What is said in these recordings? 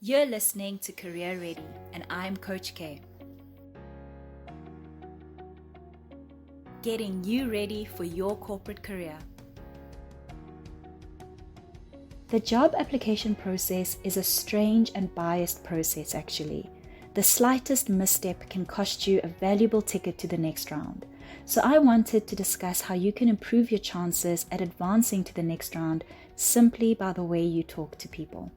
You're listening to Career Ready, and I'm Coach K. Getting you ready for your corporate career. The job application process is a strange and biased process actually. The slightest misstep can cost you a valuable ticket to the next round. So I wanted to discuss how you can improve your chances at advancing to the next round simply by the way you talk to people.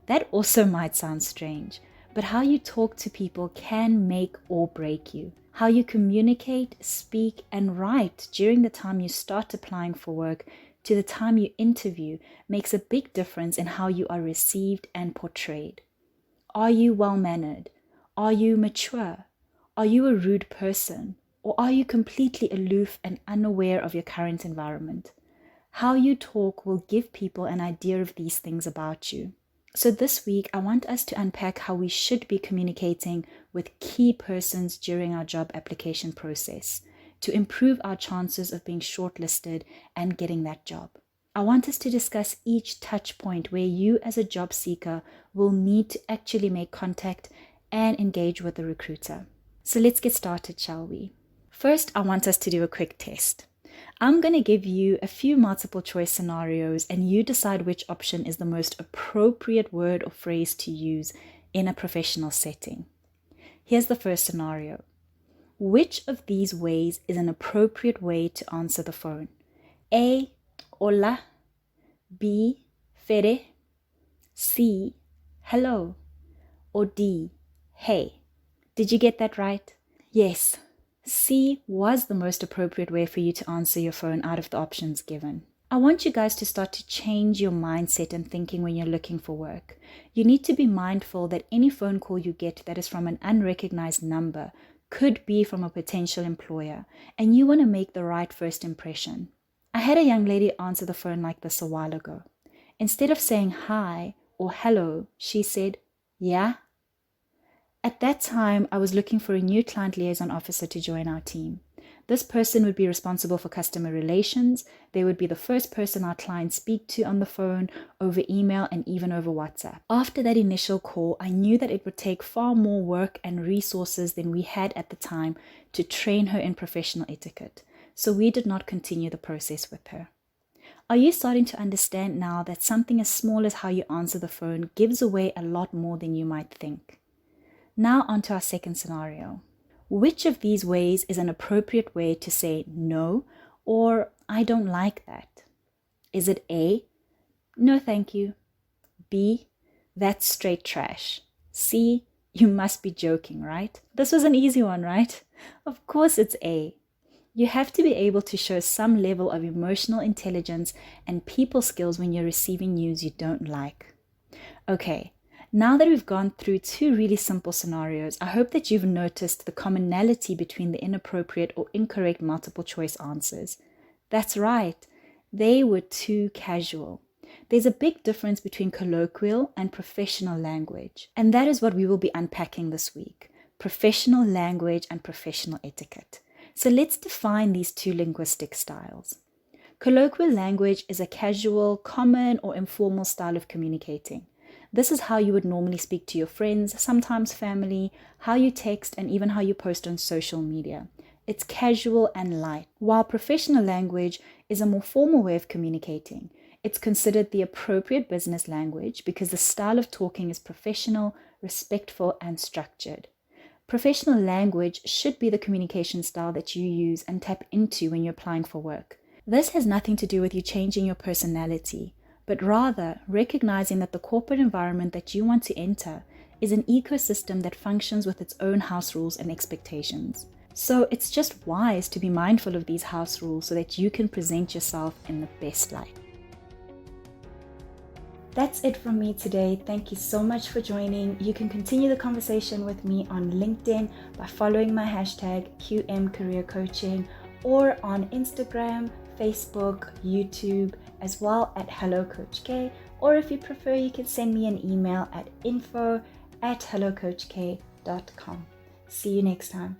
That also might sound strange, but how you talk to people can make or break you. How you communicate, speak, and write during the time you start applying for work to the time you interview makes a big difference in how you are received and portrayed. Are you well-mannered? Are you mature? Are you a rude person? Or are you completely aloof and unaware of your current environment? How you talk will give people an idea of these things about you. So this week, I want us to unpack how we should be communicating with key persons during our job application process to improve our chances of being shortlisted and getting that job. I want us to discuss each touch point where you as a job seeker will need to actually make contact and engage with the recruiter. So let's get started, shall we? First, I want us to do a quick test. I'm going to give you a few multiple choice scenarios and you decide which option is the most appropriate word or phrase to use in a professional setting. Here's the first scenario. Which of these ways is an appropriate way to answer the phone? A. Hola. B. Fere. C. Hello. Or D. Hey. Did you get that right? Yes. C was the most appropriate way for you to answer your phone out of the options given. I want you guys to start to change your mindset and thinking when you're looking for work. You need to be mindful that any phone call you get that is from an unrecognized number could be from a potential employer, and you want to make the right first impression. I had a young lady answer the phone like this a while ago. Instead of saying hi or hello, she said, yeah. At that time, I was looking for a new client liaison officer to join our team. This person would be responsible for customer relations. They would be the first person our clients speak to on the phone, over email, and even over WhatsApp. After that initial call, I knew that it would take far more work and resources than we had at the time to train her in professional etiquette. So we did not continue the process with her. Are you starting to understand now that something as small as how you answer the phone gives away a lot more than you might think? Now on to our second scenario. Which of these ways is an appropriate way to say no or I don't like that? Is it A, no thank you, B, that's straight trash, C, you must be joking, right? This was an easy one, right? Of course it's A. You have to be able to show some level of emotional intelligence and people skills when you're receiving news you don't like. Okay. Now that we've gone through two really simple scenarios, I hope that you've noticed the commonality between the inappropriate or incorrect multiple choice answers. That's right, they were too casual. There's a big difference between colloquial and professional language, and that is what we will be unpacking this week: professional language and professional etiquette. So let's define these two linguistic styles. Colloquial language is a casual, common, or informal style of communicating. This is how you would normally speak to your friends, sometimes family, how you text, and even how you post on social media. It's casual and light. While professional language is a more formal way of communicating, it's considered the appropriate business language because the style of talking is professional, respectful, and structured. Professional language should be the communication style that you use and tap into when you're applying for work. This has nothing to do with you changing your personality, but rather recognizing that the corporate environment that you want to enter is an ecosystem that functions with its own house rules and expectations. So it's just wise to be mindful of these house rules so that you can present yourself in the best light. That's it from me today. Thank you so much for joining. You can continue the conversation with me on LinkedIn by following my hashtag QMCareerCoaching, or on Instagram, Facebook, YouTube, as well at Hello Coach K, or if you prefer, you can send me an email at info@hellocoachk.com. See you next time.